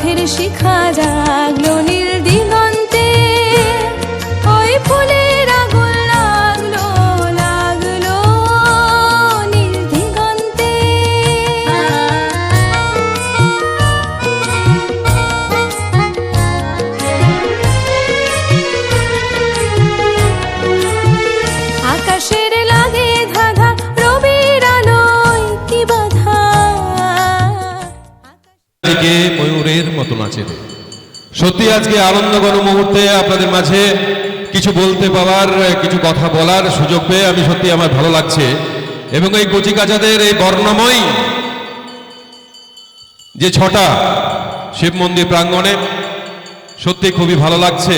পথের শিখা জাগলো নীল দিগন্তে, ওই ফুলের আগুন লাগলো লাগলো নীল দিগন্তে। আকাশের লাগে ধাঁধা, রবির আলোয় কি বাধা। আজকে ময়ূরের মতো নাচে। সত্যি আজকে আনন্দঘন মুহূর্তে আপনাদের মাঝে কিছু বলতে পাওয়ার, কিছু কথা বলার সুযোগ পেয়ে আমি সত্যি আমার ভালো লাগছে। এবং এই কচিকাচাদের এই বর্ণময় যে ছটা শিব মন্দির প্রাঙ্গণে সত্যি খুবই ভালো লাগছে।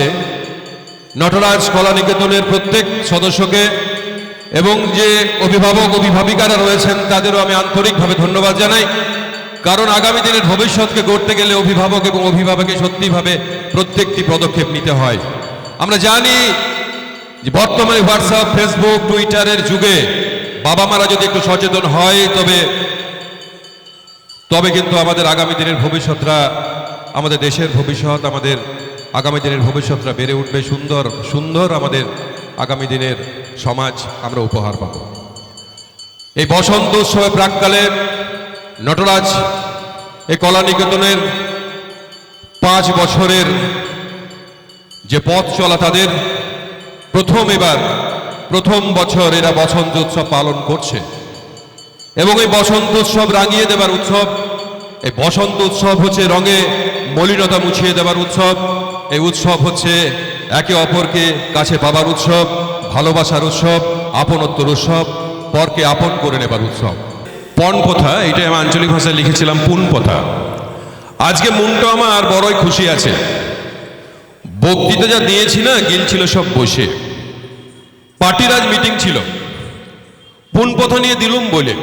নটরাজ কলা নিকেতনের প্রত্যেক সদস্যকে এবং যে অভিভাবক অভিভাবিকারা রয়েছেন তাদেরও আমি আন্তরিকভাবে ধন্যবাদ জানাই। কারণ আগামী দিনের ভবিষ্যৎকে গড়তে গেলে অভিভাবক এবং অভিভাবকের সত্যিভাবে প্রত্যেকটি পদক্ষেপ নিতে হয়। আমরা জানি যে বর্তমানে হোয়াটসঅ্যাপ, ফেসবুক, টুইটারের যুগে বাবা মারা যদি একটু সচেতন হয় তবে কিন্তু আমাদের আগামী দিনের ভবিষ্যৎরা, আমাদের দেশের ভবিষ্যৎ, আমাদের আগামী দিনের ভবিষ্যৎরা বেড়ে উঠবে। সুন্দর সুন্দর আমাদের আগামী দিনের সমাজ আমরা উপহার পাব। এই বসন্ত উৎসবের প্রাক্কালে নটরাজ এই কলা নিকেতনের 5 বছরের যে পথ চলা, তাদের প্রথম বছর এরা বসন্ত উৎসব পালন করছে। এবং এই বসন্ত উৎসব রাঙিয়ে দেবার উৎসব। এই বসন্ত উৎসব হচ্ছে রঙে মলিনতা মুছিয়ে দেবার উৎসব। এই উৎসব হচ্ছে একে অপরকে কাছে পাবার উৎসব, ভালোবাসার উৎসব, আপনত্বর উৎসব, পরকে আপন করে নেবার উৎসব। পণ প্রথা, এটা আমি আঞ্চলিক ভাষায় লিখেছিলাম পুন প্রথা। আজকে মনটা আমার বড়ই খুশি আছে। বক্তৃতা যা দিয়েছি না, গিলছিল সব বসে। পার্টির আজ মিটিং ছিল, পুন প্রথা নিয়ে দিলুম বলে।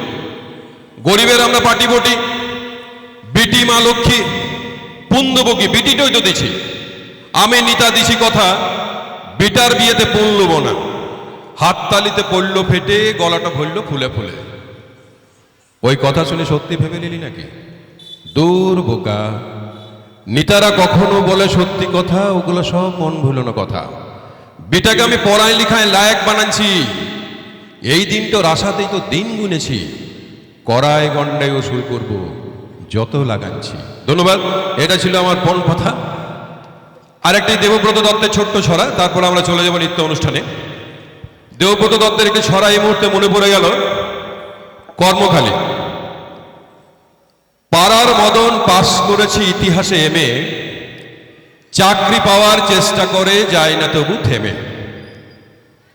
গরিবের আমরা পার্টি বটি, বিটি মা লক্ষ্মী, পুন দেবো কি? বিটিটাই তো দিছি। আমি নিতা দিছি কথা, বিটার বিয়েতে পুন লব না। হাততালিতে পড়ল ফেটে, গলাটা ভরল ফুলে ফুলে। ওই কথা শুনে সত্যি ভেবে নিলি নাকি? দূর বোকা, নিতারা কখনো বলে সত্যি কথা, ওগুলো সব মন ভুলানো কথা। বিটাকে আমি পড়াই লিখায় লায়ক বানাচ্ছি, এই দিনটার আশাতেই তো দিন গুনেছি। কড়ায় গন্ডায় ওসুল করবো যত লাগাচ্ছি। ধন্যবাদ। এটা ছিল আমার পণ কথা। আরেকটি দেবব্রত দত্তের ছোট্ট ছড়া, তারপর আমরা চলে যাব নিত্য অনুষ্ঠানে। দেবব্রত দত্তের একটি ছড়া এই মুহূর্তে মনে পড়ে গেল। কর্মখালী। পাড়ার মদন পাস করেছি ইতিহাসে এমএ, চাকরি পাওয়ার চেষ্টা করে যায় না তবু থেমে।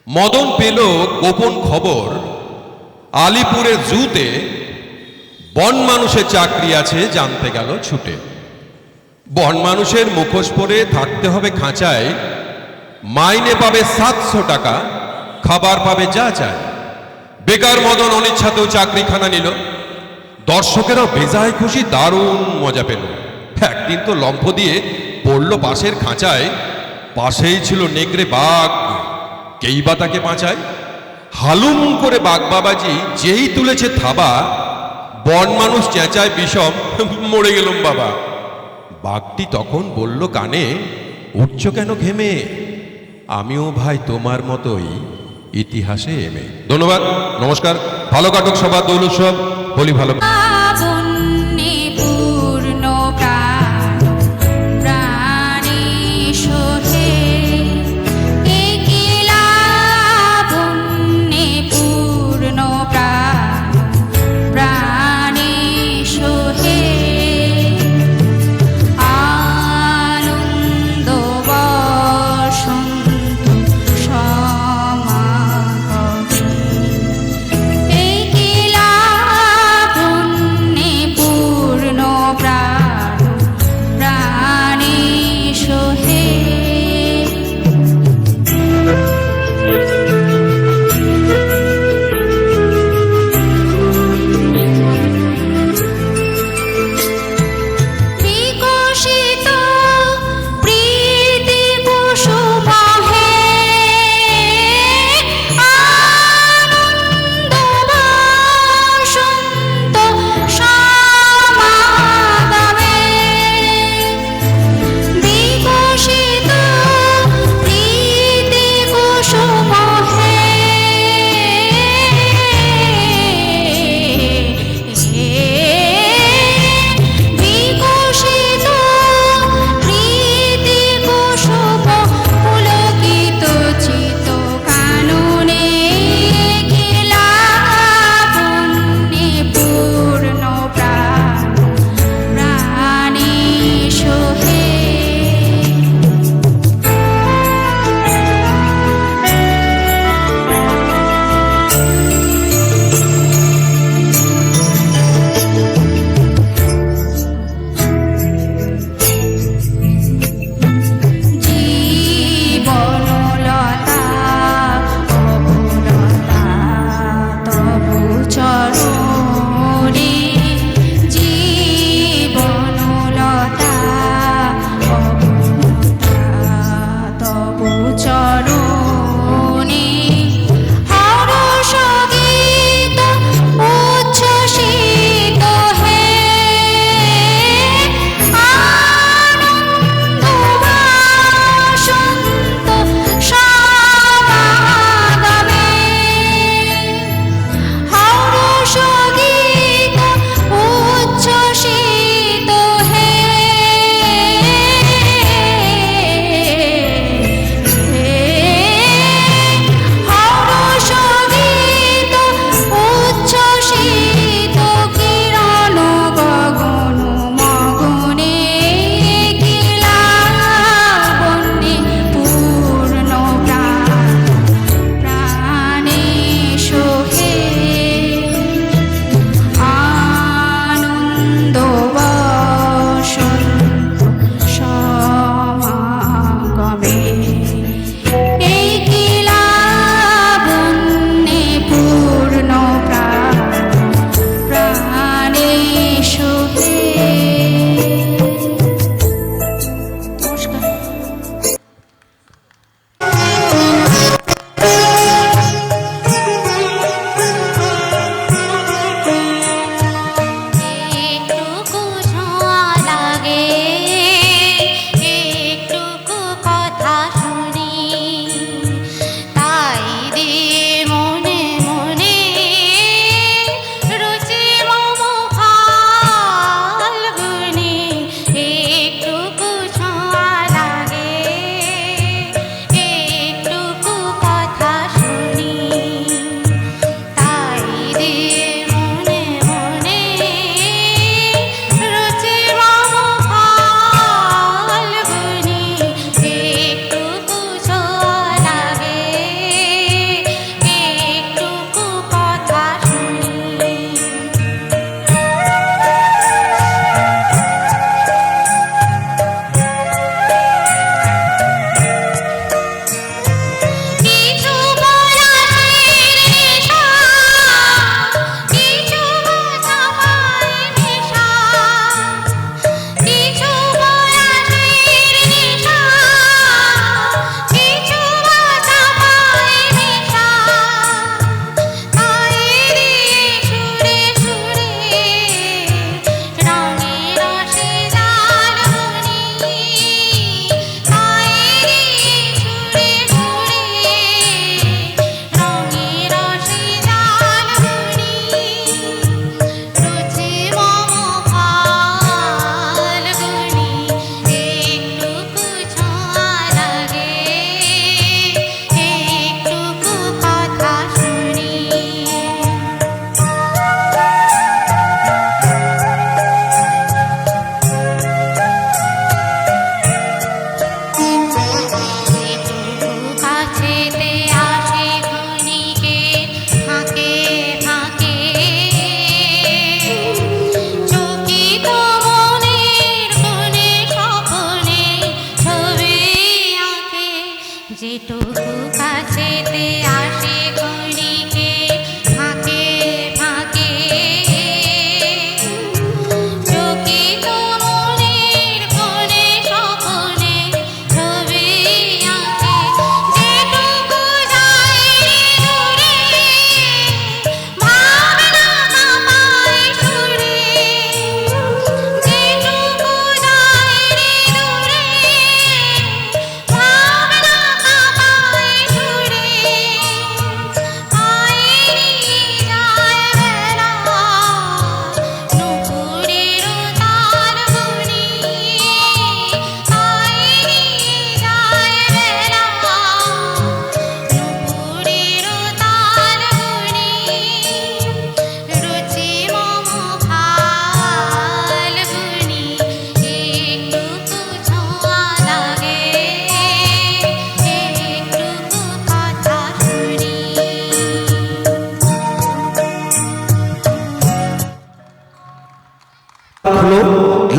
মদন পেল গোপন খবর, আলিপুরের জুতে বন মানুষের চাকরি আছে, জানতে গেল ছুটে। বন মানুষের মুখোশ পরে থাকতে হবে খাঁচায়, মাইনে পাবে 700 টাকা, খাবার পাবে যা চায়। বেকার মদন অনিচ্ছাতেও চাকরিখানা নিল, দর্শকেরাও বেজায় খুশি, দারুণ মজা পেল। একদিন তো লম্ফ দিয়ে পড়ল পাশের খাঁচায়, পাশেই ছিল নেকড়ে বাঘ, কেই বা তাকে বাঁচায়। হালুম করে বাঘ বাবাজি যেই তুলেছে থাবা, বন মানুষ চেঁচায় বিষম, মরে গেলাম বাবা। বাঘটি তখন বলল কানে, উঠছ কেন ঘেমে, আমিও ভাই তোমার মতোই ইতিহাসে এমএ। ধন্যবাদ, নমস্কার। ভালো কাটুক সবার দোল উৎসব, হোলি ভালো।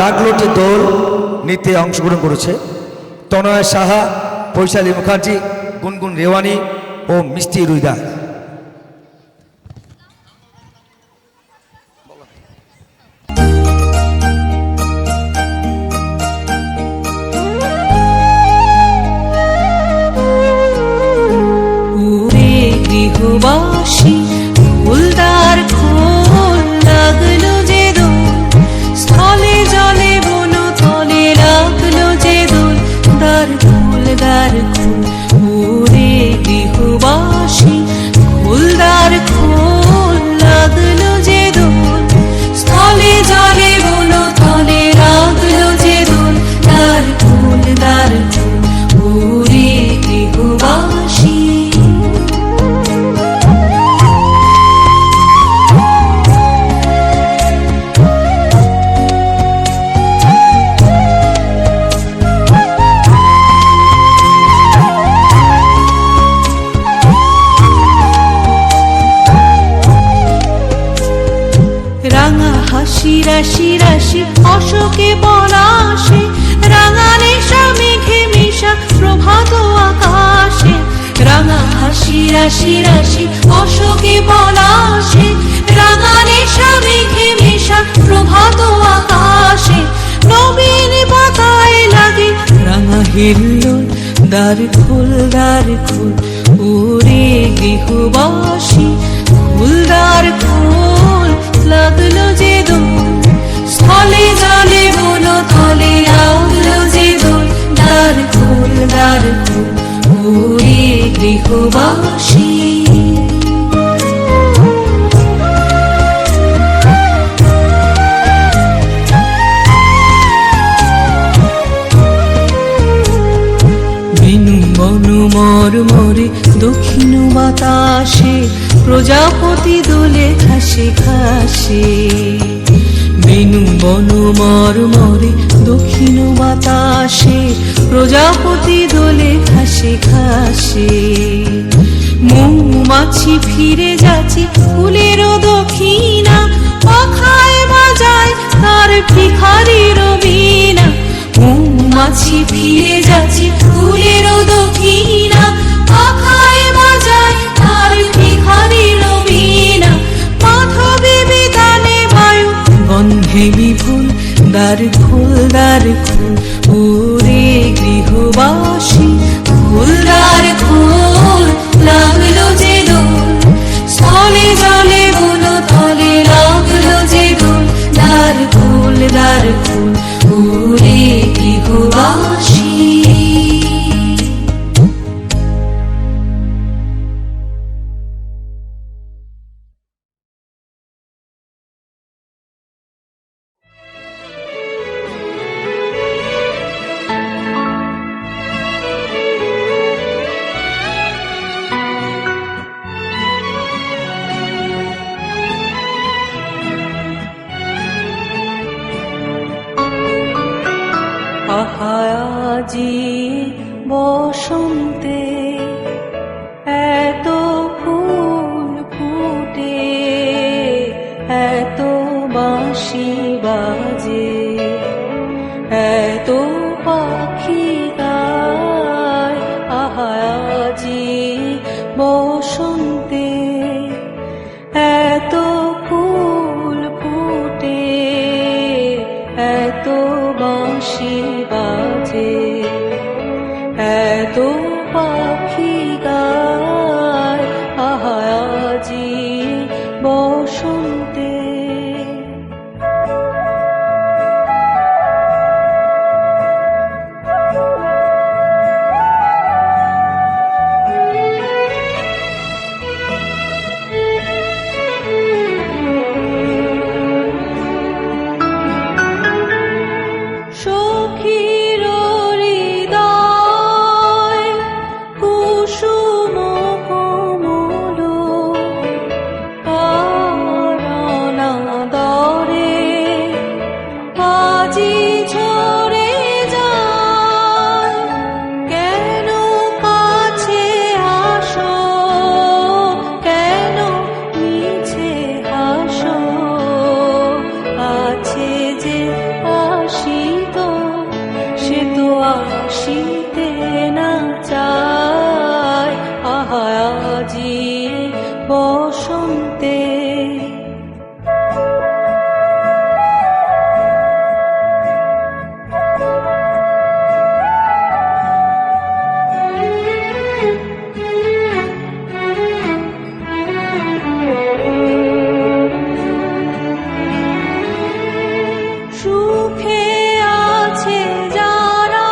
রাগলোটে দোল নৃত্যে অংশগ্রহণ করেছে তনয় সাহা, বৈশালী মুখার্জি, গুনগুন রেওয়ানি ও মিষ্টি রুইদার। গৃহবাসী ফুলদার খোল লাগলো যে দোল, স্থলে জলে বন তলে লাগলো যে দোল, দার খোল দার খোল। ওরে গৃহবাসী ফুলদার খোল লাগলো যে দোল, স্থলে জলে বন তলে লাগলো যে দোল, দার খোল দার খোল। ওরে গৃহবাসী রাঙা হাসি রাশি রাশি অশোকে পলাশে, রাঙা নেশা মেঘে মিশা প্রভাত আকাশে। রাঙা হাসি রাশি রাশি অশোকে পলাশে, রাঙা নেশা মেঘে মিশা প্রভাত আকাশে। নবীন পাতায় লাগে রাঙা হিল্লোল, দ্বার খোল দ্বার খোল। ওরে গৃহবাসী ফুলদার খোল লাগলো যে দোল, স্থলে জলে বন তলে লাগলো যে দোল, দ্বার খোল দ্বার খোল। ওরে গৃহবাসী বনু মরমরে দক্ষিণ বাতাসে, প্রজাপতি দোলে ঘাসে ঘাসে। বেনু বনু মরমরে দক্ষিণ বাতাসে, প্রজাপতি দোলে ঘাসে ঘাসে। মৌমাছি ফিরে যাচ্ছে ফুলের দক্ষিণা, পাখায় বাজায় তার ভিখারির বীণা। মৌমাছি ফিরে যাচ্ছে ফুলের দক্ষিণা, পাখায় বাজায় তার ভিখারির বীণা। মাধবী বিতানে বায়ু গন্ধে বিপুল, দ্বার খোল দ্বার খোল। ওরে গৃহবাসী ফুলদার খোল লাগলো যে দোল, স্থলে জলে বন তলে লাগলো যে দোল, দ্বার খোল দ্বার খোল। ওরে গৃহবাসী আহাজি বসন্তে এত ফুল ফুটে, এত বাঁশি বাজে, এত পাখি গায়। আহাজি বসন্তে এত ফুল ফুটে, এত বাঁশি বাজে, এত পাখি গায়। আহাজি বসন্তে সখী আসিতে না চায় আহা আজি বসন্তে সুখে আছে যারা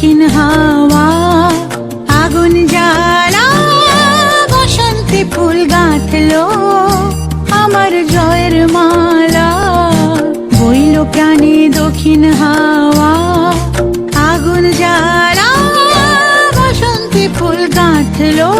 দক্ষিণ হাওয়া আগুন জ্বালা বসন্তে ফুল গাঁথলো আমার জয়ের মালা বইল প্রাণে দক্ষিণ হাওয়া আগুন জ্বালা বসন্তে ফুল গাঁথলো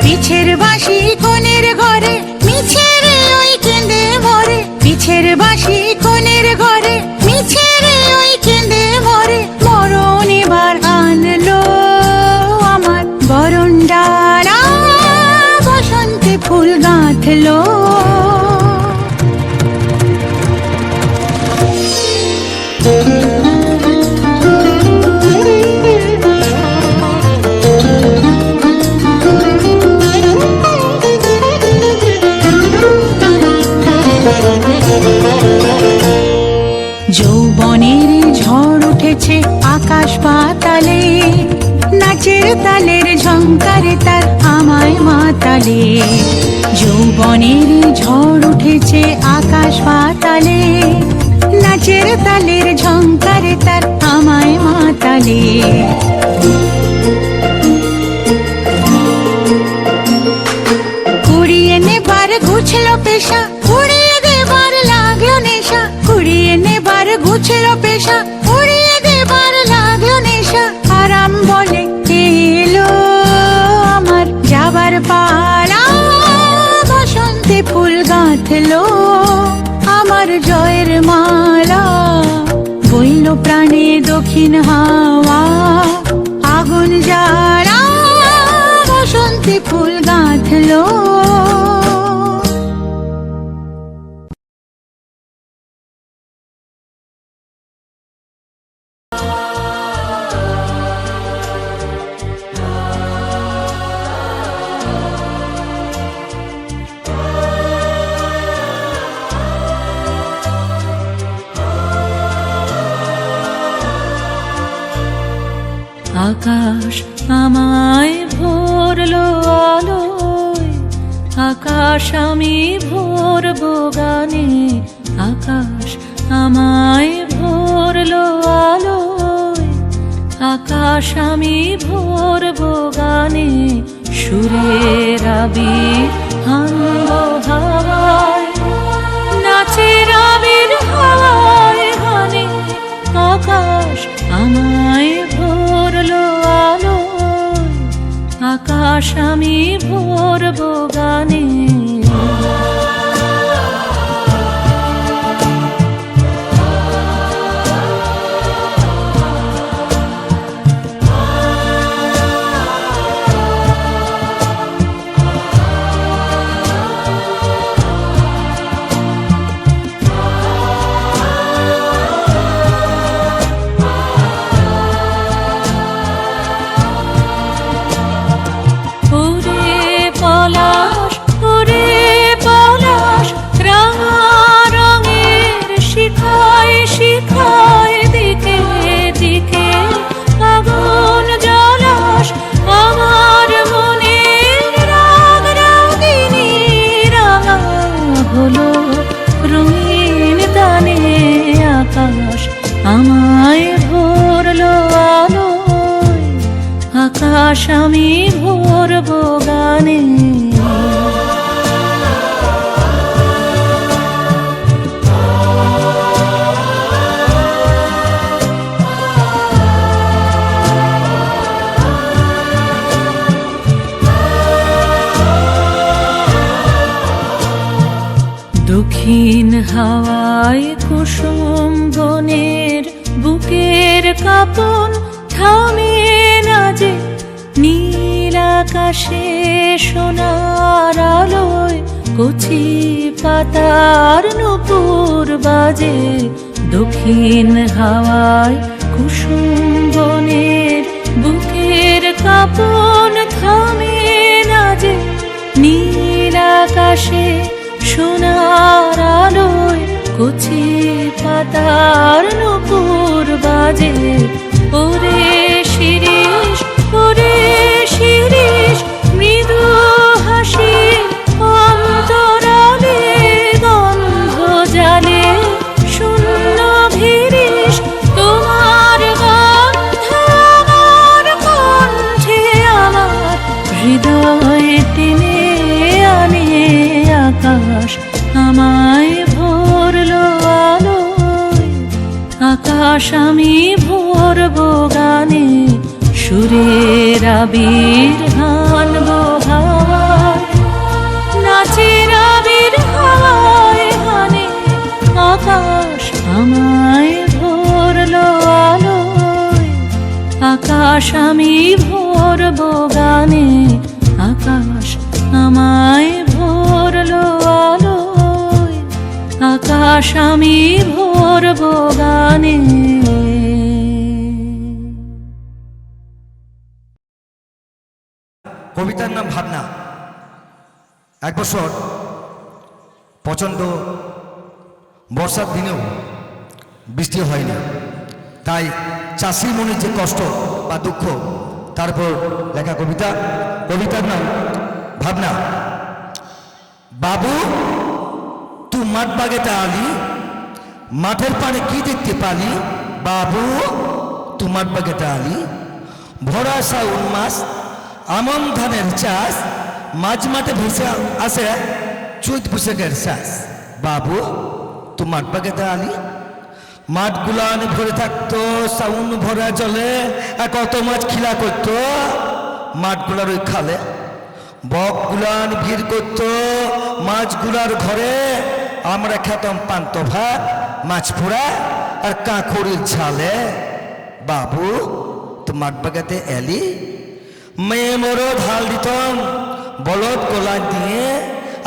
পিছের বাঁশি কোণের ঘরে মিছে রে ওই কেঁদে মরে পিছের বাঁশি কোণের ঘরে মিছে রে ওই কেঁদে মরে মরণ এবার আনলো আমার বরণ ডালা বসন্তে ফুল গাঁথলো যৌবনের ঝড় উঠেছে আকাশ পাতালে নাচের তালের ঝংকারে তার আমায় মাতালে যৌবনের ঝড় উঠেছে আকাশ পাতালে নাচের তালের ঝংকারে তার আমায় মাতালে কুড়িয়ে নেবার গুছলো পেশা উড়িয়ে দেবার লাগলো নেশা কুড়িয়ে নেবার গুছলো পেশা উড়িয়ে দেবার লাগলো নেশা আরাম বলে এলো আমার যাবার পালা বসন্তে ফুল গাঁথলো আমার জয়ের মালা বইল প্রাণে দক্ষিণ হাওয়া আগুন জ্বালা বসন্তে ফুল গাঁথলো আকাশ আমায় ভরলো আলোয় আকাশ আমি ভরবো গানে আকাশ আমায় ভরলো আলোয় আকাশ আমি ভরবো গানে সুরের আবির হানবো হাওয়ায় নাচের আবির হাওয়ায় হানে আকাশ আমায় ভরলো আলোয় আকাশ আমি ভরবো গানে আমায় ভরলো আলোয় আকাশ আমি ভরবো গানে দক্ষিণ হাওয়ায় কুসুম বনের বুকের কাঁপন থামে না যে নীল আকাশে সোনার আলোয় কচি পাতার নূপুর বাজে দক্ষিণ হাওয়ায় কুসুম বনের বুকের কাঁপন থামে না যে নীল আকাশে সোনার আলোয় কচি পাতার নূপুর বাজে। ওরে শিরিষ, ওরে শিরিষ, মৃদু হাসি অন্তরালে গন্ধ জালে। শূন্য ভিরিশ তোমার গন্ধ আমার কণ্ঠে, আমার হৃদয়ে টেনে আনে আকাশ। আমায় ভরলো আলোয়, আকাশ আমি ভরবো গানে। সুরের আবির হানবো হাওয়ায়, নাচের আবির হাওয়ায় হানে। আকাশ আমায় ভরলো আলোয়, আকাশ আমি ভরবো গানে। আকাশ আমায় ভরলো আলোয়, আকাশ আমি ভরবো গানে। কবিতার নাম ভাবনা। এক বছর প্রচণ্ড বর্ষার দিনেও বৃষ্টি হয়নি, তাই চাষির মনে যে কষ্ট বা দুঃখ তারপর লেখা কবিতা। কবিতার নাম ভাবনা। বাবু তু মাঠ বাগেটা আলি, মাঠের পাড়ে কি দেখতে পালি? বাবু তু মাঠ বাগেটা আলি, ভরা শ্রাবণ মাস আমন ধানের চাষ, মাঝ মাঠে ভেসে আসে চৈত বৈশাখের শ্বাস। বাবু তু মাঠ বাগেটা আলি, মাঠগুলান ভরে থাকতো শ্রাবণ ভরা জলে, আর কত মাছ খিলা করতো মাঠগুলার ওই খালে। বকগুলান ভিড় করতো মাছগুলার ঘরে, আমরা খেতাম পান্ত ভাত, মাছ পোড়া আর কাঁকুড়ির ঝালে। বাবু তো মাঠ বাগাতে এলি, মেয়ে মোরও ঢাল দিতাম বলদ গোলা দিয়ে,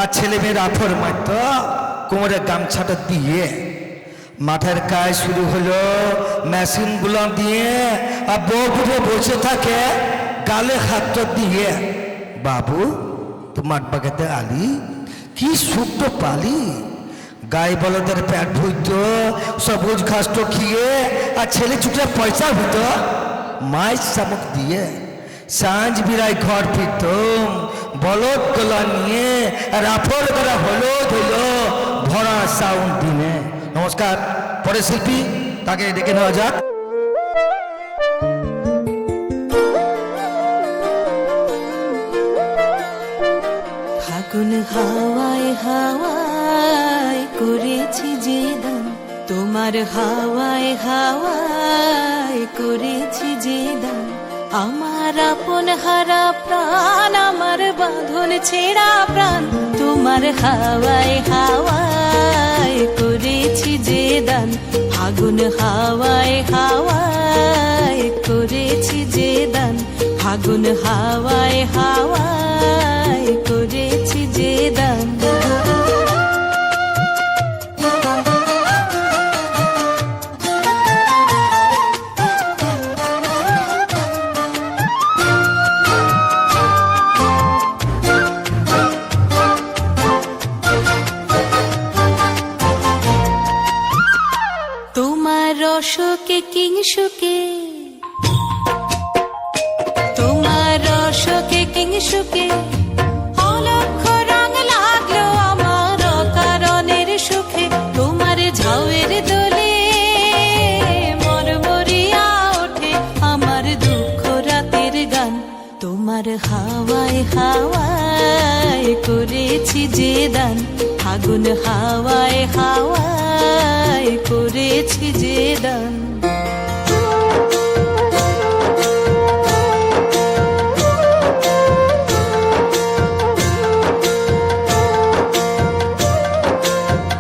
আর ছেলে মেয়ের আফর মারত কোমরে গামছাটা দিয়ে। মাঠের কাজ শুরু হলো মেশিন গুলাম দিয়ে, আর বউ উঠে বসে থাকে গালে হাত দিয়ে। বাবু তো মাঠ বাগাতে আলি, কি সুখ পালি। গায়ে বলদের পেট ভুইত সবুজ ঘাস তো খেয়ে, আর ছেলে ছুটে পয়সা হইত মাছ শামুক দিয়ে। সাঁঝ বিরায় ঘর ফিরতম বলদ গলা নিয়ে, আর আফর করা হলুদ হইল ভরা সাউন্ড দিনে। নমস্কার। পরে শিল্পী তাকে ডেকে নেওয়া যাক। ফাগুন হাওয়ায় হাওয়ায় করেছি যে দান, তোমার হাওয়ায় হাওয়ায় করেছি যে দান। আমার আপন হারা প্রাণ, আমার বাঁধন ছেঁড়া প্রাণ, তোমার হাওয়ায় হাওয়ায় করেছি যে দান। ফাগুন হাওয়ায় হাওয়ায় করেছি যে দান, ফাগুন হাওয়ায় হাওয়ায় করেছি যে দান। তোমার রসকে কিংসুকে, তোমার রসকে কিংসুকে অলক্ষ রং লাগলো আমার অকারণের সুখে। তোমার ঝাউয়ের দোলে মরমরিয়া ওঠে আমার দুঃখ রাতের গান। তোমার হাওয়ায় হাওয়ায় করেছি যে দান, ফাগুন হাওয়ায় হাওয়ায় করেছি যে দান।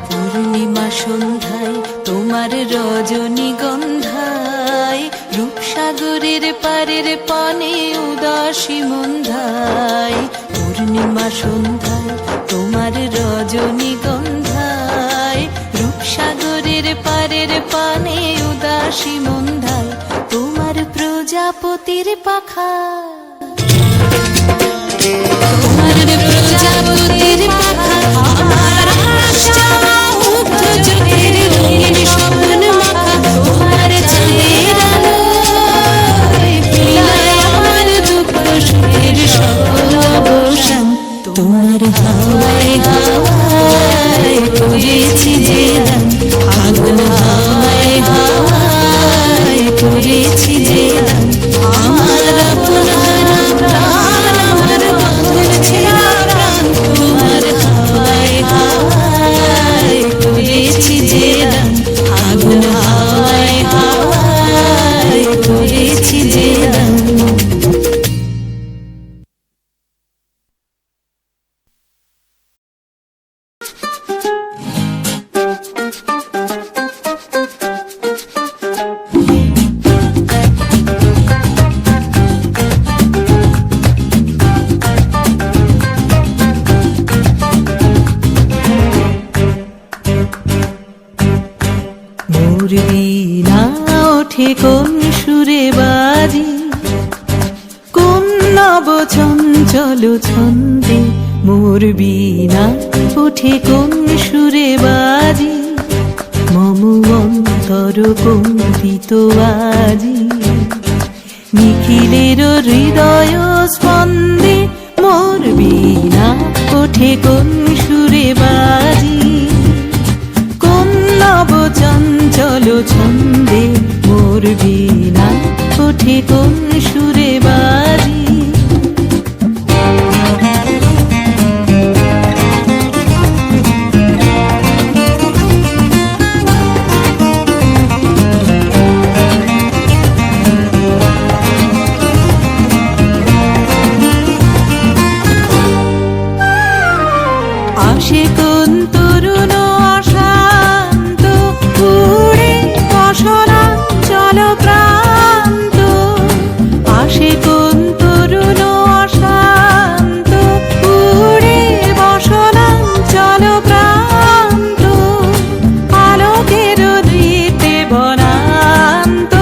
পূর্ণিমা সন্ধ্যায় তোমার রজনীগন্ধায়, রূপসাগরের পারের পানে উদাসী মন্ধায়। পূর্ণিমা সন্ধ্যায় তোমার রজনীগন্ধায়, রূপসাগরের পারের পানে উদাসী মন্ধায়। তোমার প্রজাপতির পাখা, তোমার যাবতের পাখা আমার আশা মুগ্ধ জনের রঙিন স্বপ্ন মাখা তোমার চাঁদের আলোয় পিলায় আমার দুঃখ সুখের সকল অবসান তোমার হাওয়ায় হাওয়ায় করেছি যে দান ফাগুন হাওয়ায় হাওয়ায় করেছি যে দান আমার আপন হারা প্রাণ আমার বাঁধন ছেঁড়া প্রাণ তোমার হাওয়ায় হাওয়ায় করেছি যে দান ফাগুন হাওয়ায় হাওয়ায় করেছি যে দান। মোর বীণা ওঠে কোন সুরে বাজি কোন নব চঞ্চল ছন্দে মোর বীণা ওঠে কোন সুরে বাজি মম অন্তর কম্পিত আজি নিখিলের হৃদয় স্পন্দে মোর বীণা ওঠে কোন সুরে বাজি কোন নব চঞ্চল ছন্দে মোর বীণা ওঠে কোন সুরে বাজি আসে কোন তরুণ অশান্ত উড়ে বসনা চল প্রান্ত আসে কোন তরুণ অশান্ত উড়ে বসনা চল প্রান্ত আলোকের দৃতে বনান্ত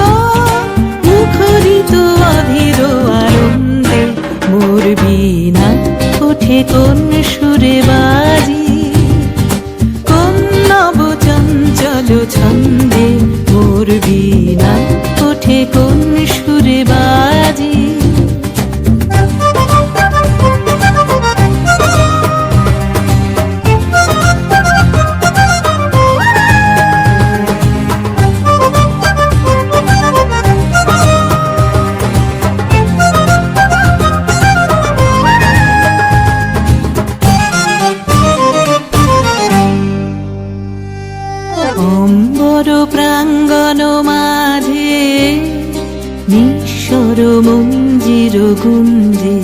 মুখরিত অধীর আনন্দে মোর বীণা ওঠে কোন সুরে বাজি কোন নব চঞ্চল ছন্দে মোর বীণা ওঠে কোন সুরে বাজি অম্বর প্রাঙ্গণ মাঝে নিঃস্বর মঞ্জির গুঞ্জে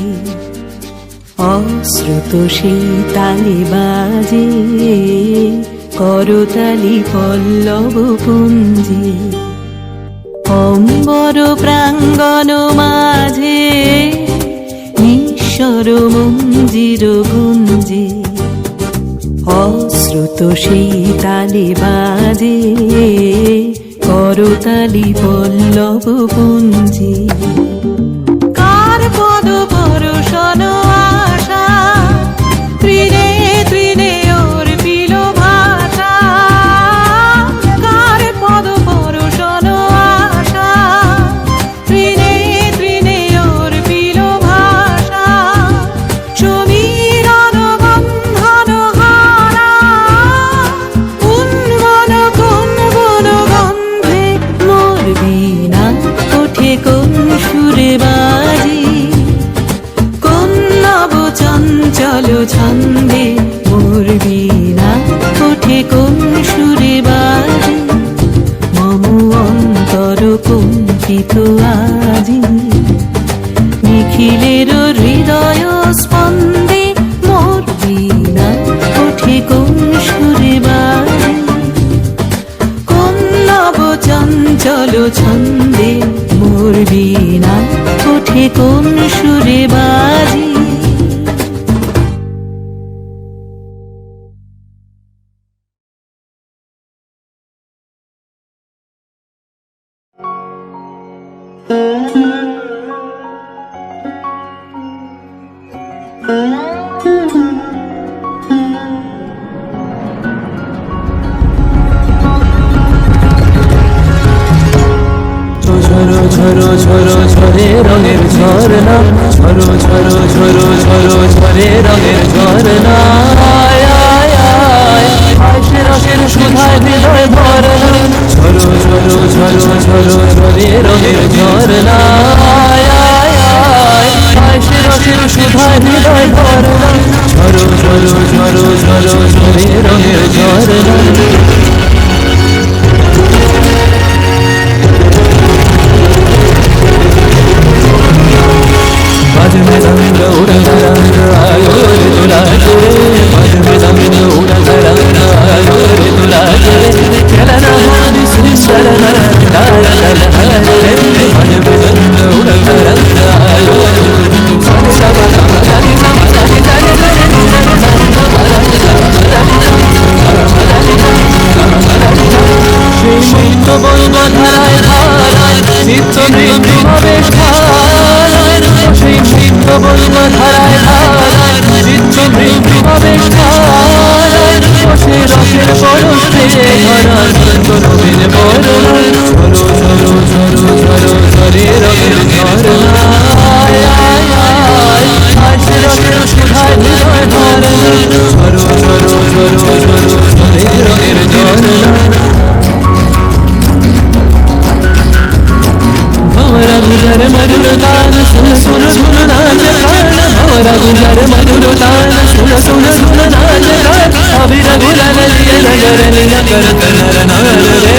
অশ্রুত সেই তালে বাজে করতালি পল্লব পুঞ্জে অম্বর প্রাঙ্গণ মাঝে নিঃস্বর মঞ্জির গুঞ্জে অশ্রুত সেই তালে বাজে করতালি পল্লব পুঞ্জে কার পদ পরশন আশা ত্রিনে ত্রিনে ওর পিল ভাষা কার পদ পরশন আশা ত্রিনে ত্রিনে ওর পিল ভাষা সমীরণ বন্ধন হারা উন্মন কোন বন গন্ধে মোর বীণা ওঠে কোন সুরে বাজি কোন নব চঞ্চল ছন্দে মোর বীণা ওঠে কোন সুরে বাজি মম অন্তর কম্পিত আজি নিখিলের হৃদয় স্পন্দে মোর বীণা ওঠে কোন সুরে বাজি কোন নব চঞ্চল ছন্দে মোর বীণা ওঠে কোন সুরে বাজি Thank you. ঝরে রঙের ঝরনা, ঝরো ঝরো ঝরো ঝরো ঝরে রঙের ঝরনা। আয় আয় আয় আয় সে রসের সুধায় হৃদয় ভরনা, ঝরো ঝরো ঝরো ঝরো ঝরে রঙের ঝরনা। আয় আয় আয় আয় সে রসের সুধায় হৃদয় ভরনা, ঝরো ঝরো ঝরো ঝরো ঝরে রঙের ঝরনা। बाज में रंग उड़ा रंग आयो रे तुला रे, बाज में रंग उड़ा रंग आयो रे तुला रे, चलना हमारी सुंदर नरदार दल रे, बाज में रंग उड़ा रंग आयो रे तुला रे, সেই মৃত্যু বলব ধারায় ধারায় নিত্য মৃত্যু হবে ঠায়, সেই মৃত্যু বলব ধারায় ধারায় নিত্য মৃত্যু হবে ঠায়, সে রসের পরশে ধরা নবীন বরণ, ঝরো ঝরো ঝরো ঝরো ঝরে রঙের ঝরনা। আয় আয় আয় আয় সে রসের সুধায় হৃদয় ভরনা, ঝরো ঝরো ঝরো ঝরো ঝরে রঙের ঝরনা। भंवरा गुजर मधुर तान सुन सुन धुन नाच गान, भंवरा गुजर मधुर तान सुन सुन धुन नाच गान, अबीर गुलाल लिए नगर लिया करत नर नर रे।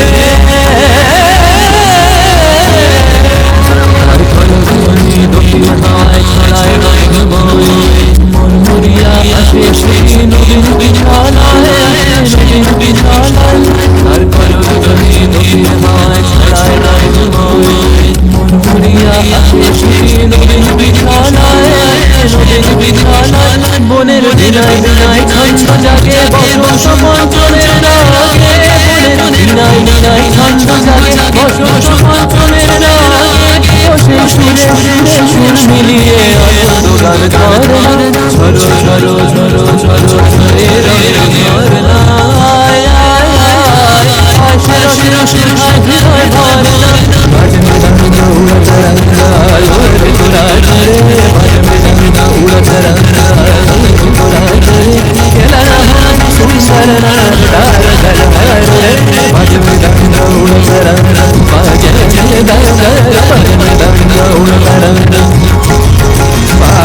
हर फल ध्वनि दुखी हाय छड़ाए रंग बोई, मन मुरिया आशे श्री नवीन बिछानाए नवीन बिछानाए, हर फल ध्वनि दुखी हाय छड़ाए रंग बोई, मुरिया आशे श्री नवीन बिछानाए नवीन बिछानाए, বনের বিনায় বিনায় ছন্দ জাগে বসন্ত পঞ্চমের রাগে, বনের বিনায় বিনায় ছন্দ জাগে বসন্ত পঞ্চমের রাগে, বসে সুরে সুরে সুর মিলিয়ে আনন্দ গান ঝরনা, ঝরো ঝরো ঝরো ঝরো ঝরে রঙের ঝরনা। আয় আয় আয় আয় সে রসের সুধায় হৃদয় ভরনা, বাজ में रंग उड़त रंग आयो रे तुला रे, बाज में रंग उड़त रंग आयो रे तुला रे, चलना हमारी सुंदर नरदार दल रे, बाज में रंग उड़त रंग बाज में रंग बाज में रंग उड़त रंग, बाज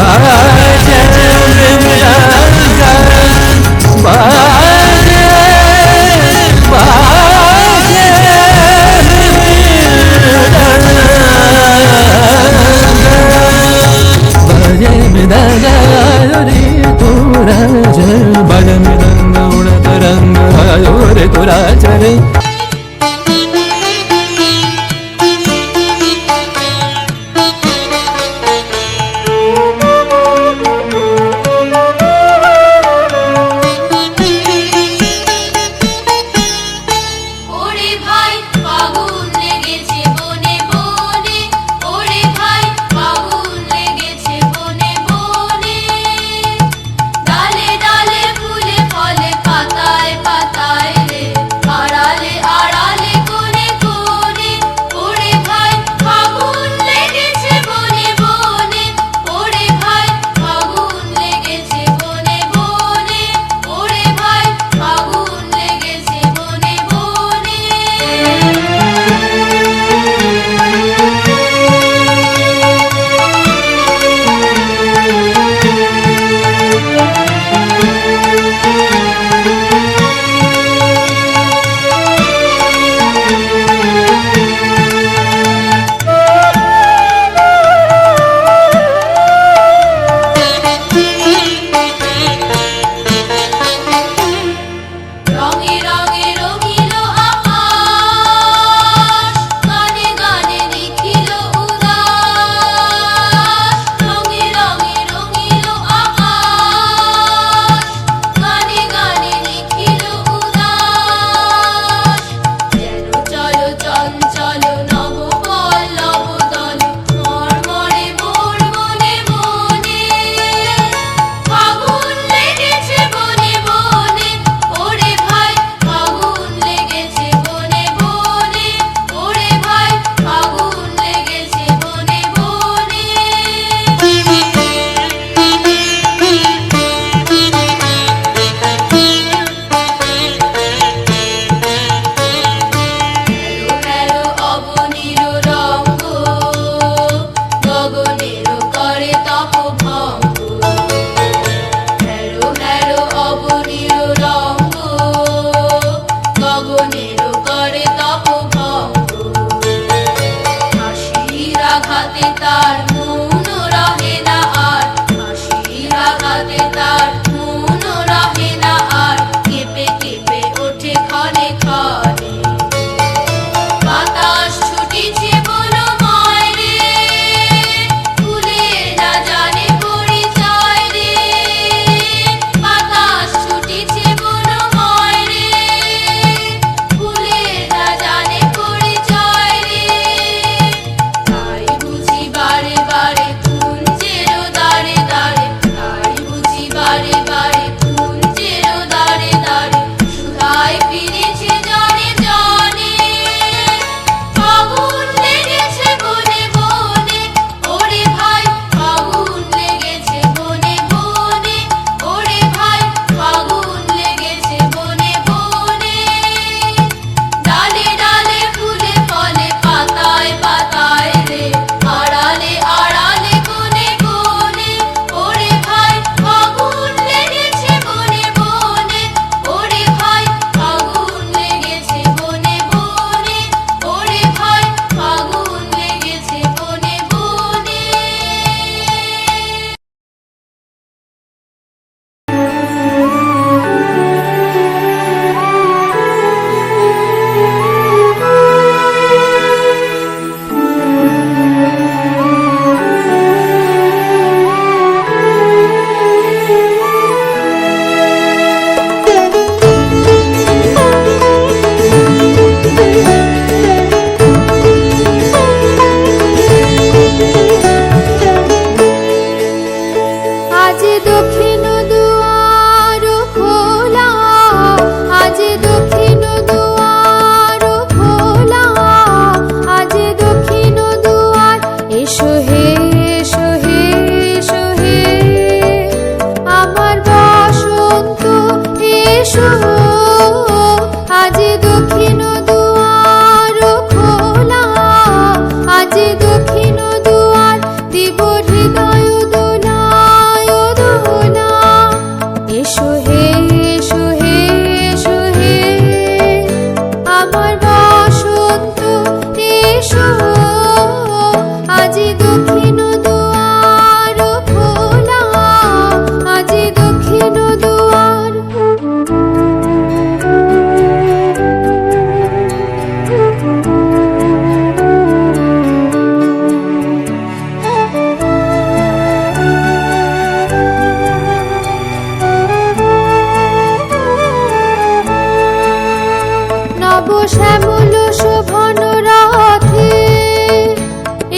में रंग बाज में रंग उड़त रंग आयो रे तुला चले। ওরে ভাই ফাগুন লেগেছে বনে বনে, ওরে ভাই ফাগুন লেগেছে বনে বনে, ডালে ডালে ফুলে ফলে পাতায় পাতায় রে, আড়ালে ক্ষণে ক্ষণে বাতাস ছুটিছে বনময় রে, ফুলের না জানে পরিচয় রে। বাতাস ছুটিছে বনময় রে, ফুলের না জানে পরিচয় রে। তাই বুঝি বারে বারে কুঞ্জেরও দাঁড়ে দাঁড়ে, তাই বুঝি বারে বারে কুঞ্জেরও দাঁড়ে দাঁড়ে সুধায় ফিরেছে জনে জনে। আগুন লেগেছে বনে বনে, ওরে ভাই আগুন লেগেছে বনে বনে, ওরে ভাই আগুন লেগেছে বনে বনে। ডালে ডালে ফুলে ফলে পাতায় পাতায় রে, আড়ালে আড়ালে কোণে কোণে, ওরে ভাই আগুন লেগেছে বনে বনে, ওরে ভাই আগুন লেগেছে বনে বনে, ওরে ভাই আগুন লেগেছে বনে বনে। আজ দক্ষিণ দুয়ার খোলা, আজ দক্ষিণ দুয়ার খোলা, আজ দক্ষিণ দুয়ার। এসো হে এসো হে এসো হে আমার বসন্ত এসো। আজ দক্ষিণ দুয়ার খোলা, আজ দক্ষিণ দুয়ার। দিব হৃদয় দোলায় দোলা, এসো হে এসো হে এসো হে আমার বসন্ত এসো। আজ দক্ষিণ দুয়ার খোলা, আজ দক্ষিণ দুয়ার। নব শ্যামল শোভন রথে,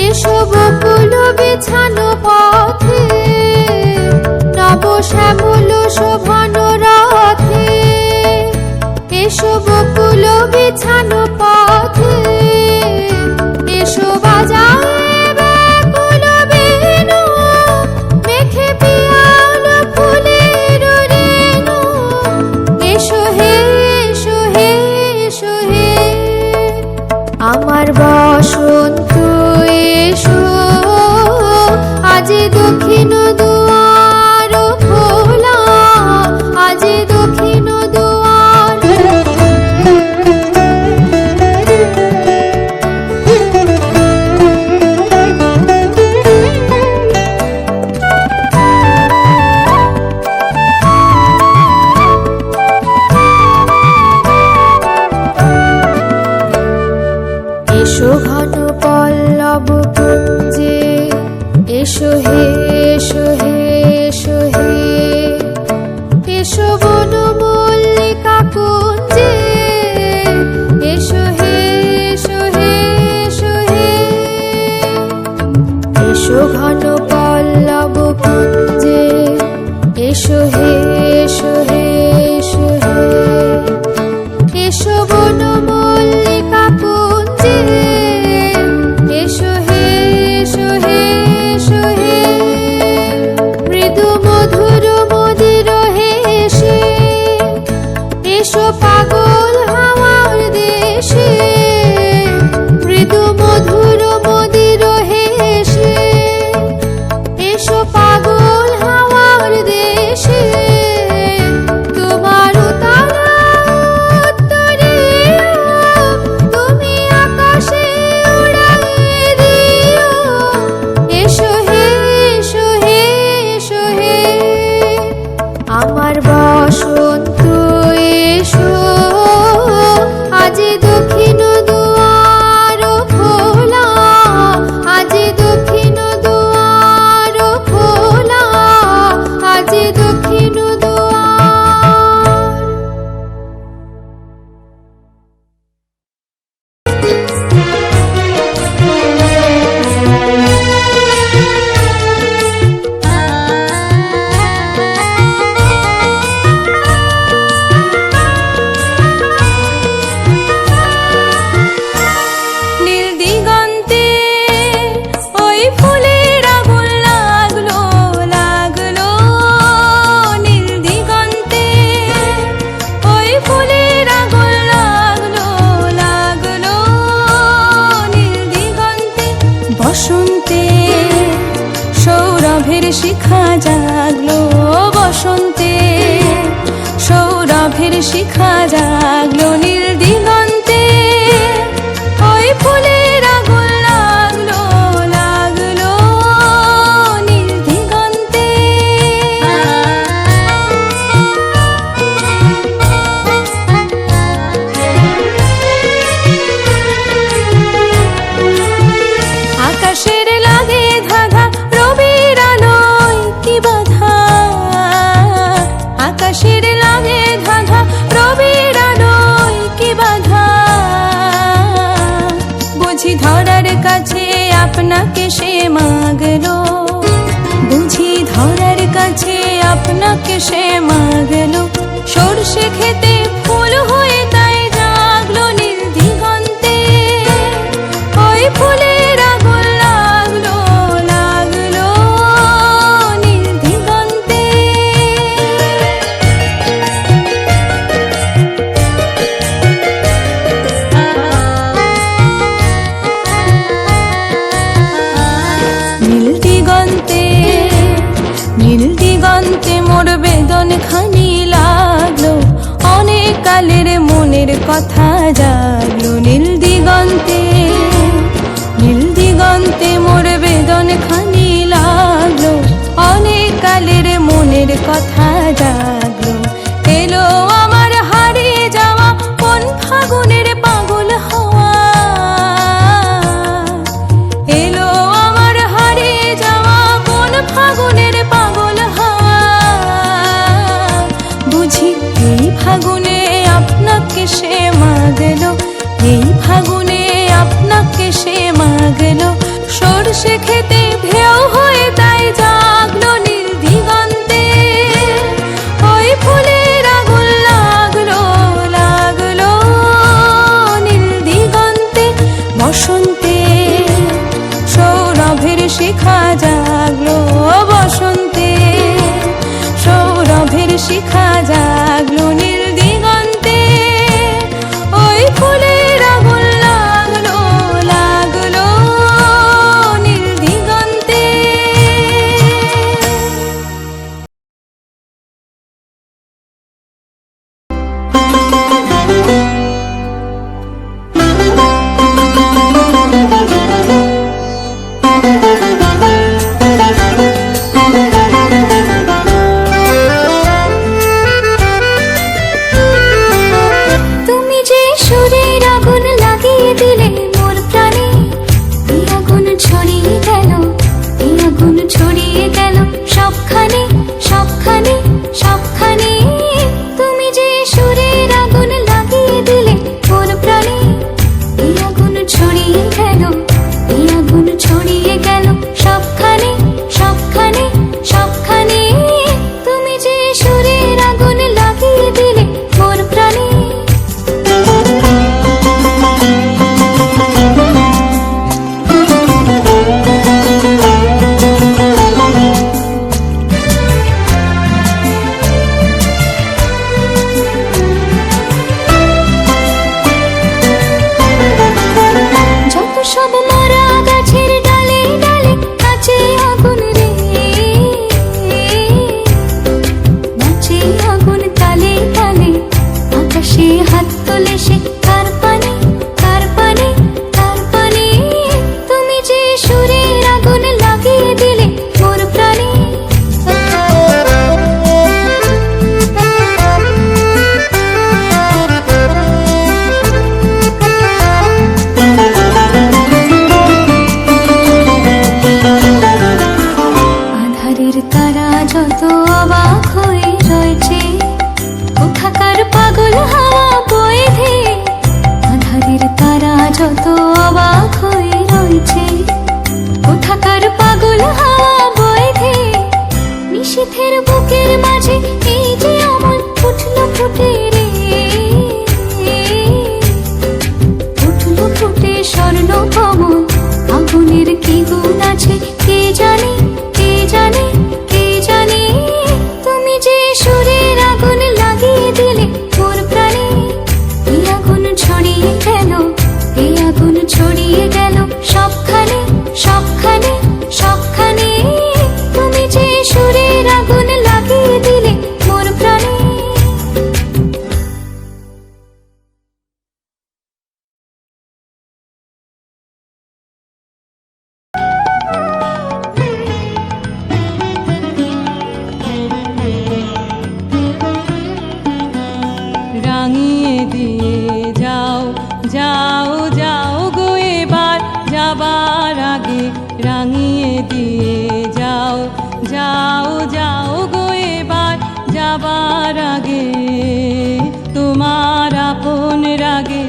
এসো বকুল বিছানো পথে। নব শ্যামল শোভন রথে, এসো বকুল বিছানো পথে। এসো বাজায় ব্যাকুল বেণু, মেখে পিয়াল ফুলের রেণু। এসো হে এসো হে এসো হে আমার বসন্ত এসো। আজ দক্ষিণ দুয়ার খোলা, আজ দক্ষিণ দুয়ার। এসো ঘন পল্লব কুঞ্জে, এসো হে এসো হে এসো হে এসো বন মল্লিকা কুঞ্জে। এসো হে এসো হে এসো হে এসো ঘন পল্লব কুঞ্জে, এসো হে এসো হে এসো হে এসো বন মল্লিকা কুঞ্জে। এসো হে এসো হে এসো হে মৃদু মধুর মদির হেসে, এসো পাগল হাওয়ার দেশে। মৃদু মধুর মদির হেসে, এসো পাগল হাওয়ার দেশে। তোমার তারা উত্তরে শিখা জাগলো নীল দিগন্তে, ওই ফুলের আগুন লাগলো লাগলো নীল দিগন্তে। আকাশের লাগে ধাঁধা রবির আলোয় কি বাধা, আকাশের লাগে ধাঁধা রবির আলোয় কি বাধা। বুঝি ধরার কাছে আপনাকে সে মাগলো, বুঝি ধরার কাছে আপনাকে সে মাগলো। সর্ষে খেতে ফুল হয়ে তাই জাগলো নীল দিগন্তে, ওই ফুলের আগুন লাগলো লাগলো নীল দিগন্তে। নীল দিগন্তে নীল দিগন্তে মোর বেদন খানি লাগলো, অনেক কালের মনের কথা জাগলো নীল দিগন্তে। নীল দিগন্তে মোর বেদন খানি লাগলো, অনেক কালের মনের কথা জাগলো। এলো আমার হারিয়ে যাওয়া কোন ফাগুনের পাগল হওয়া, এলো আমার হারিয়ে যাওয়া কোন ফাগুনের পাগল হওয়া। বুঝি এই ফাগুনে আপনাকে সে মাগলো, এই ফাগুনে আপনাকে সে মাগলো। সর্ষে খেতে ভেউ হয়ে তাই জাগলো নীল দিগন্তে, ওই ফুলের আগুন লাগলো লাগলো নীল দিগন্তে। বসন্তে সৌরভের শিখা জাগলো, বসন্তে সৌরভের শিখা জাগলো নীল দিগন্তে, ওই ফুলের আগুন লাগলো লাগলো নীল দিগন্তে। তুমি যে সুরের আগুন লাগিয়ে দিলে মোর প্রাণে, এই আগুন ছড়িয়ে গেল, এই আগুন ছড়িয়ে গেল সবখানে সবখানে সবখানে। তুমি যে সুরের আগুন লাগিয়ে দিলে মোর প্রাণে, এই আগুন ছড়িয়ে গেল, এই আগুন ছড়িয়ে গেল সবখানে সবখানে সবখানে। তুমি যে সুরের আগুন লাগিয়ে দিলে মোর প্রাণে। যত সব মরা গাছের ডালে ডালে নাচে আগুন রে, নাচে আগুন তালে তালে। আকাশে হাত তোলে সে কার পানে কার পানে কার পানে। তুমি যে সুরের আগুন লাগিয়ে দিলে মোর প্রাণে। আধারের তারা যত অবাক হয়ে রয়েছে, কোথাকার পাগল হাওয়া বয়ে ধেয়ে। আধারের তারা যত অবাক হয়ে রয়েছে, কোথাকার পাগল হাওয়া বয়ে ধেয়ে। নিশীথের বুকের মাঝে এই যে অমল উঠলো ফুটে রে, উঠলো ফুটে স্বর্ণ কমল। আগুনের কি গুণ আছে কে জানে কে জানে কে জানে। তুমি যে সুরের আগুন লাগিয়ে দিলে মোর প্রাণে, এই আগুন ছড়িয়ে গেল, এই আগুন যাবার আগে তোমার আপন রাগে,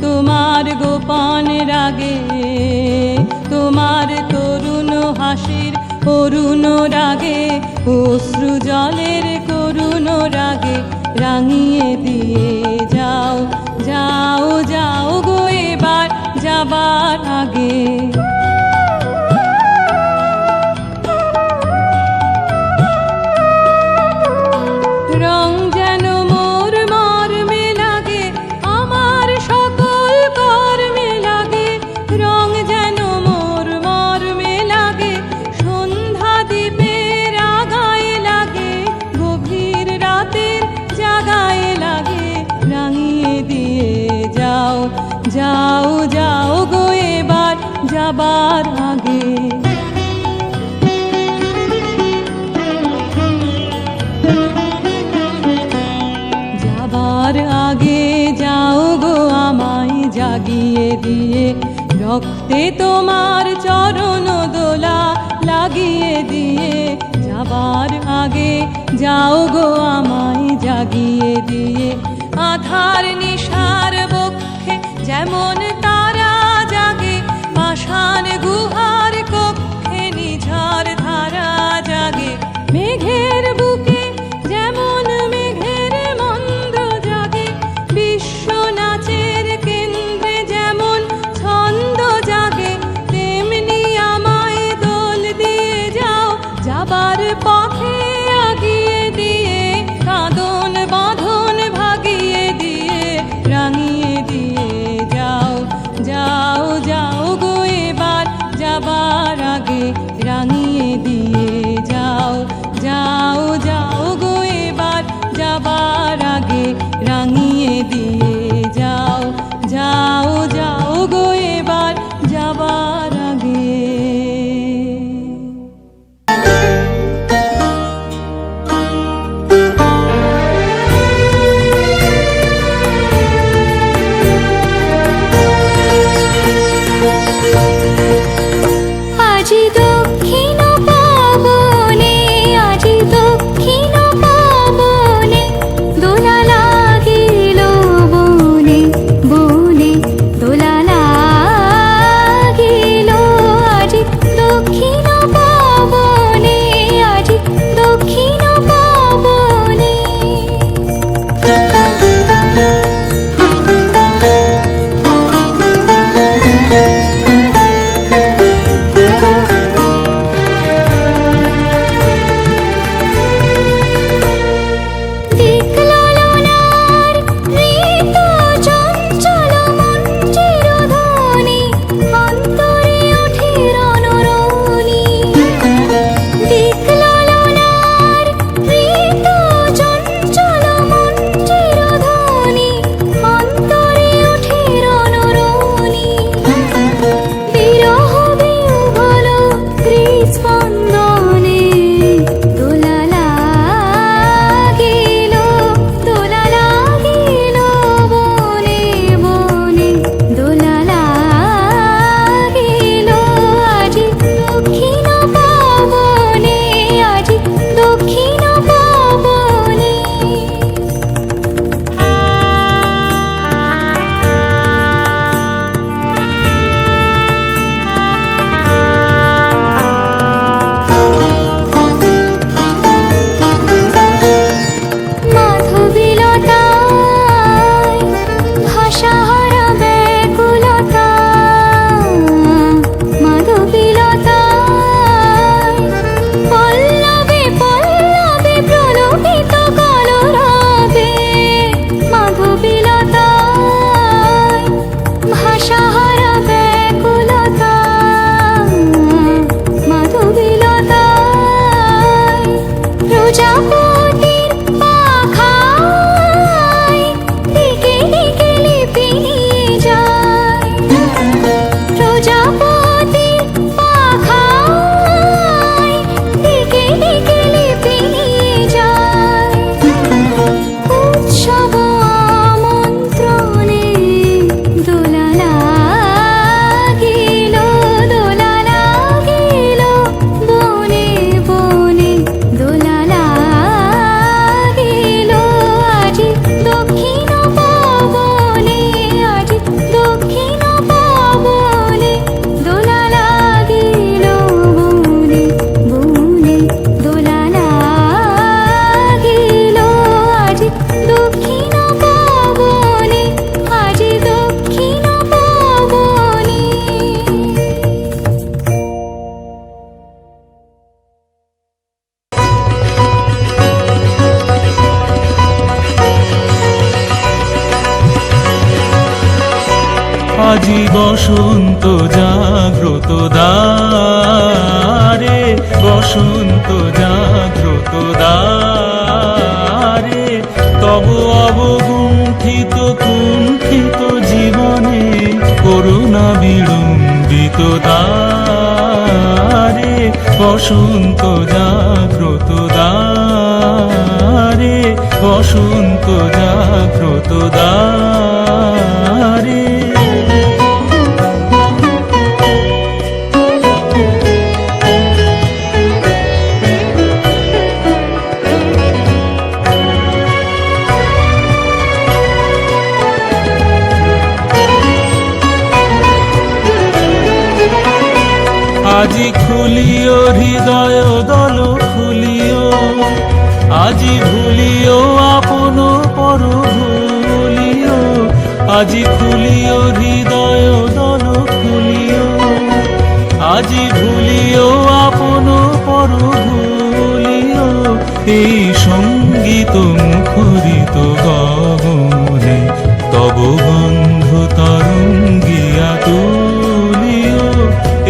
তোমার গোপন রাগে, তোমার তরুণ হাসির করুণ রাগে, অশ্রু জলের করুণ রাগে রাঙিয়ে দিয়ে যাও, যাও, যাও গো এবার যাবার আগে। রং যেন মোর মর্মে লাগে, আমার সকল কর্মে লাগে, রং যেন মোর মর্মে লাগে, সন্ধ্যা দ্বীপের আগায় লাগে, গভীর রাতের জাগায় লাগে, রাঙিয়ে দিয়ে যাও, যাও, যাও গো এবার যাবার আগে। যাবার আগে যাও গো আমায় জাগিয়ে দিয়ে, রক্তে তোমার চরণ দোলা লাগিয়ে দিয়ে, যাবার আগে যাও গো আমায় জাগিয়ে দিয়ে, আধার নিশার বক্ষে যেমন তারা জাগে, পাষাণ গুহার কক্ষে নিঝার ধারা জাগে, মেঘের বুকে যেমন মেঘের মন্দ্র জাগে, বিশ্ব নাচের কেন্দ্রে যেমন ছন্দ জাগে, তেমনি আমায় দোল দিয়ে যাও, যাবার পথে আগিয়ে দিয়ে, কাঁদন বাঁধন ভাগিয়ে দিয়ে, আজি বসন্ত জাগ্রত দ্বারে, বসন্ত জাগ্রত দ্বারে, তব অবগুণ্ঠিত কুণ্ঠিত জীবনে করুণা বিড়ম্বিত দ্বারে, বসন্ত জাগ্রত দ্বারে, বসন্ত জাগ্রত দ্বারে। আজি খুলিও হৃদয় দল খুলিও, আজি ভুলিও আপন পর ভুলিও, আজি খুলিও হৃদয় দল খুলিও, আজি ভুলিও আপন পর ভুলিও, এই সঙ্গীত মুখরিত গগনে তব গন্ধ তরঙ্গিয়া তুলিও,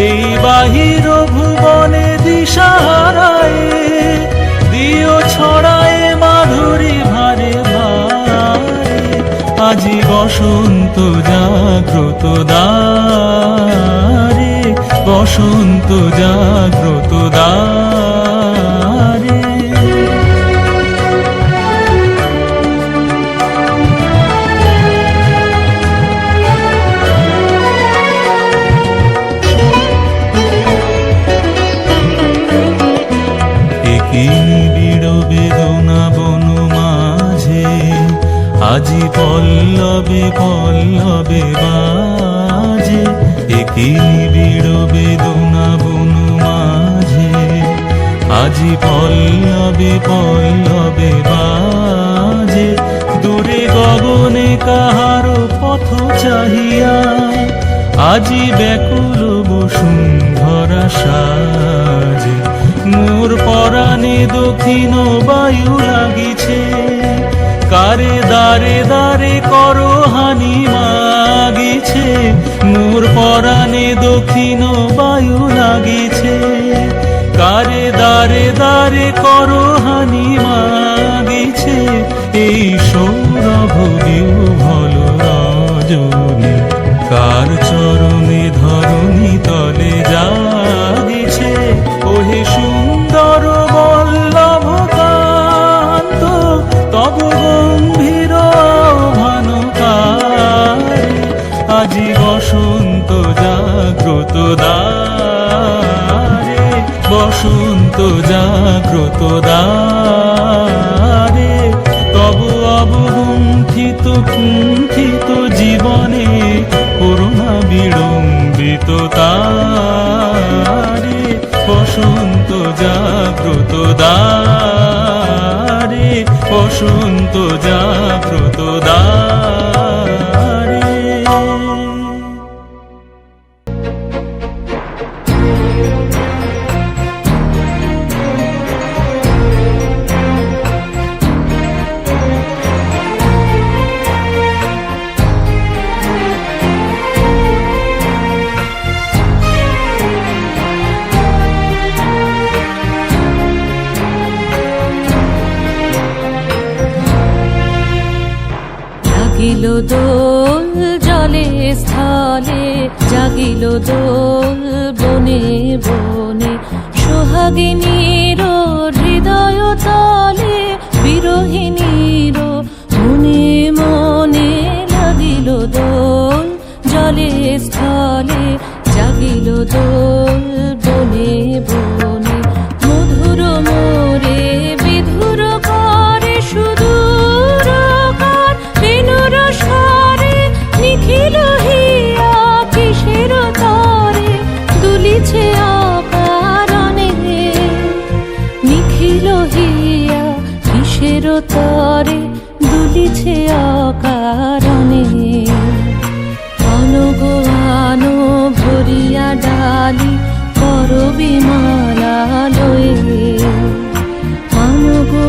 এই বাহির ভুবনে দিশাহারায় দিও ছড়ায় মাধুরী ভারে ভারে, আজি বসন্ত জাগ্রত দ্বারে, বসন্ত জাগ্রত দ্বারে। নিবিড় বেদনা বন মাঝে, আজি পল্লবে পল্লবে বাজে, একই নিবিড় বেদনা বন মাঝে, আজি পল্লবে পল্লবে বাজে, দূরে গগনে কাহার পথ চাহিয়া, আজি ব্যাকুল বসুন্ধরা সাজে, মোর পরাণে দক্ষিণ বায়ু লাগিছে, কারে দারে দারে করো হানি মাগিছে, মোর পরাণে দক্ষিণ বায়ু লাগিছে, কারে দারে দারে করো হানি মাগিছে, এই সৌরভ বিহ্বল রজনী কার চরণে ধরণী তলে জাগিছে, ওহে সুন্দর বল্লভ কান্ত তব গম্ভীর ভানুকারে, আজি বসন্ত জাগ্রত দ্বারে, বসন্ত জাগ্রত দ্বারে, তব অবগুণ্ঠিত কুণ্ঠিত জীবনে করুণা বিড়ম্বিত তারে, বসন্ত জাগ্রত দ্বারে, বসন্ত জাগ্রত দ্বারে। জাগিল দোল জলে স্থলে, জাগিল দোল বনে বনে, সোহাগিনীর হৃদয় তলে, বিরহিনীর মনে মনে, লাগিল দোল জলে স্থলে, জাগিল দোল বনে বনে, মধুর মোরে বিধুর করে সুদূর কার, বেনুর স্বরে নিখিল হিয়া কিসের তরে দুলিছে অকারণে, নিখিল হিয়া কিসের তরে দুলিছে অকারণে, অনুগো ভরিয়া ডালি করবি মালা লয়ে, অনুগো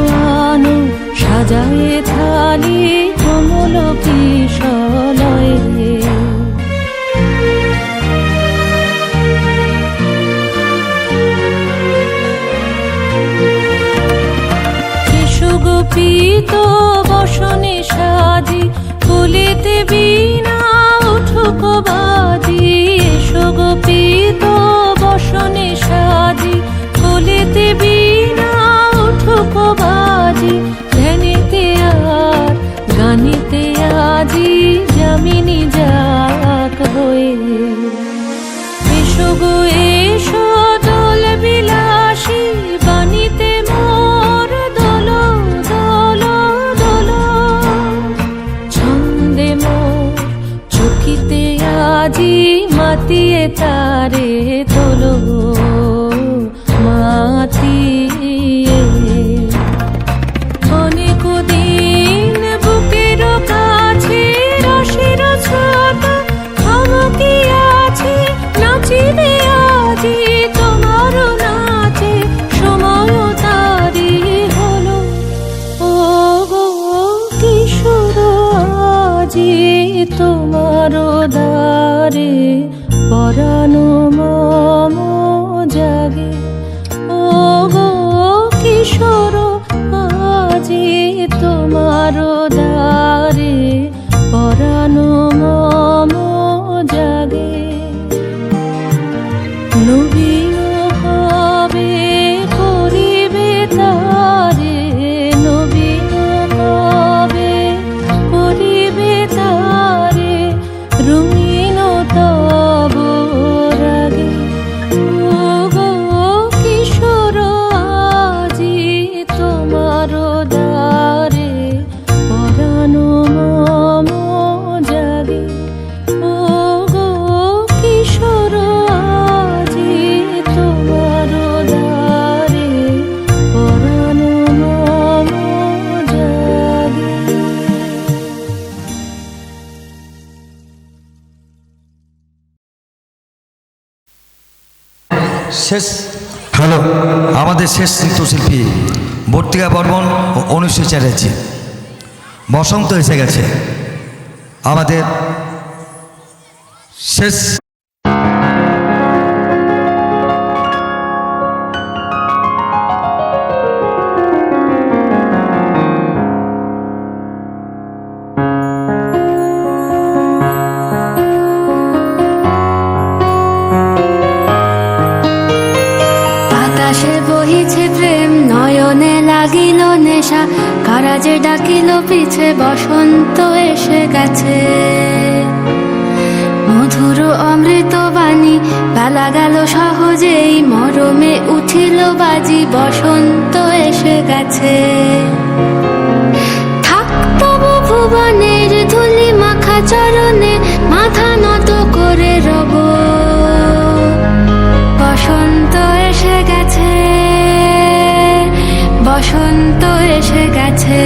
সাজায়ে থালি কমল কিশলয়ে, আজি মাতিয়ে তারে তোলো মাতিয়ে অনেক দিন বুকের কাছে রসের ছোটা খামকি আছে নাচিবে আজি তোমার নাচে সময় তারি হলো ও গো কিশোর আজি তোমার দ্বারে পরানো মম জাগে ও গো কিশোর আজি তোমার দ্বারে পরানো মম জাগে নবীন কবে করিবে তারে নবীন কবে করিবে তারে রঙিন তব রাগে ও গো কিশোর আজি তোমার দ্বারে পরানো মম জাগে ও গো কিশোর আজি তোমার দ্বারে পরানো মম জাগে। শেষ হলো আমাদের শেষ নৃত্যশিল্পী ভর্তিকা বর্মন ও অনুষ্ঠ চ্যাটার্জি। বসন্ত এসে গেছে আমাদের শেষ বাতাসে বহিছে প্রেম নয়নে লাগিল নেশা কারাজে ডাকিল পিছে বসন্ত এসে গেছে মধুর অমৃত বাণী বেলা গেল সহজেই মরমে উঠিল বাজি বসন্ত এসে গেছে থাক তবু ভুবনের ধুলি মাখা চরণে মাথা নত করে রব বসন্ত এসে গেছে বসন্ত এসে গেছে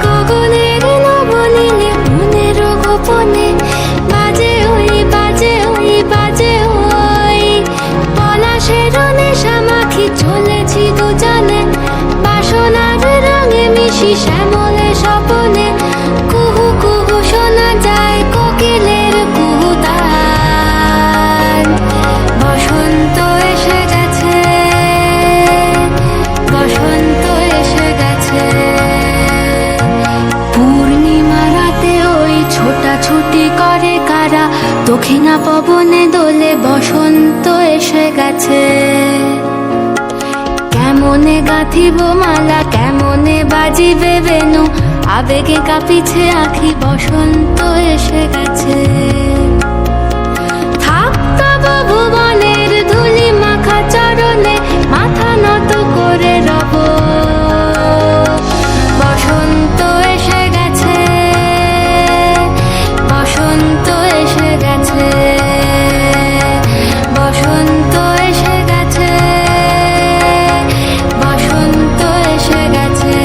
গগনের নবনীলে মনের গোপনে বাজে ওই বাজে ওই বাজে ওই পলাশের নেশা মাখি চলেছি দুজনে বাসনার রঙে মিশি শ্যামলে স্বপনে কুহু কুহু শোনা যায় কোকিলের কুহুতান বসন্ত এসে গেছে বসন্ত এসে গেছে পূর্ণিমা রাতে ওই ছোটাছুটি করে কারা দক্ষিণা পবনে দোলে বসন্ত এসে গেছে কেমনে গাঁথিব মালা কেমনে বাজিবে বেনু আবেগে কাঁপিছে আখি বসন্ত এসে গেছে থাক তবু ভুবনের ধুলি মাখা চরণে মাথা নত করে রব বসন্ত এসে গেছে বসন্ত এসে গেছে বসন্ত এসে গেছে বসন্ত এসে গেছে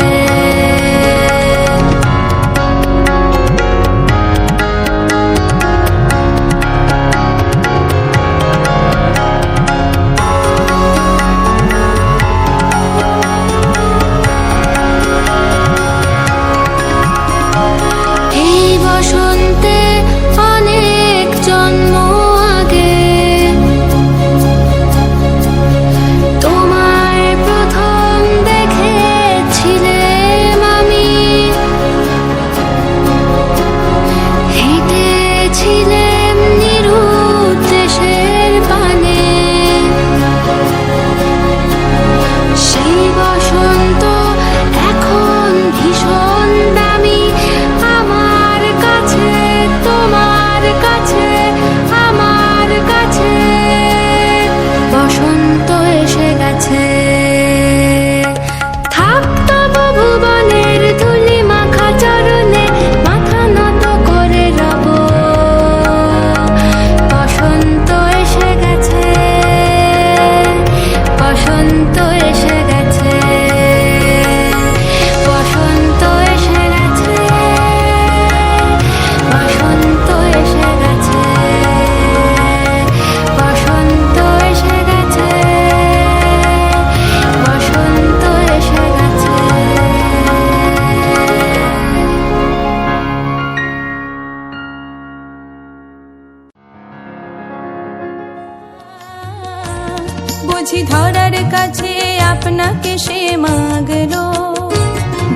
কাছে আপনাকে সে মাগলো,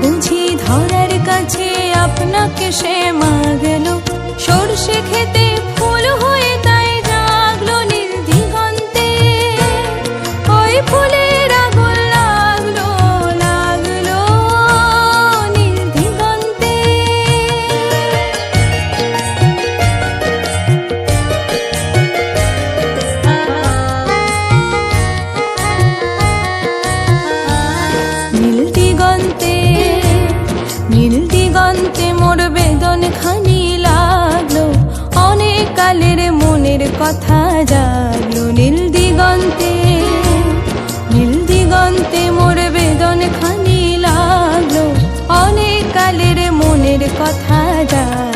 বুঝি ধরার কাছে আপনাকে সে মাগলো। সর্ষে খেতে ফুল হয়ে তাই জাগলো নীল দিগন্তে, ওই ফুলের আগুন লাগলো লাগলো নীল দিগন্তে। নীল দিগন্তে নীল দিগন্তে মোর বেদন খানি লাগলো, অনেক কালের মনের কথা জাগলো। নীল দিগন্তে নীল দিগন্তে মোর বেদন খানি লাগলো, অনেক কালের মনের কথা জাগলো।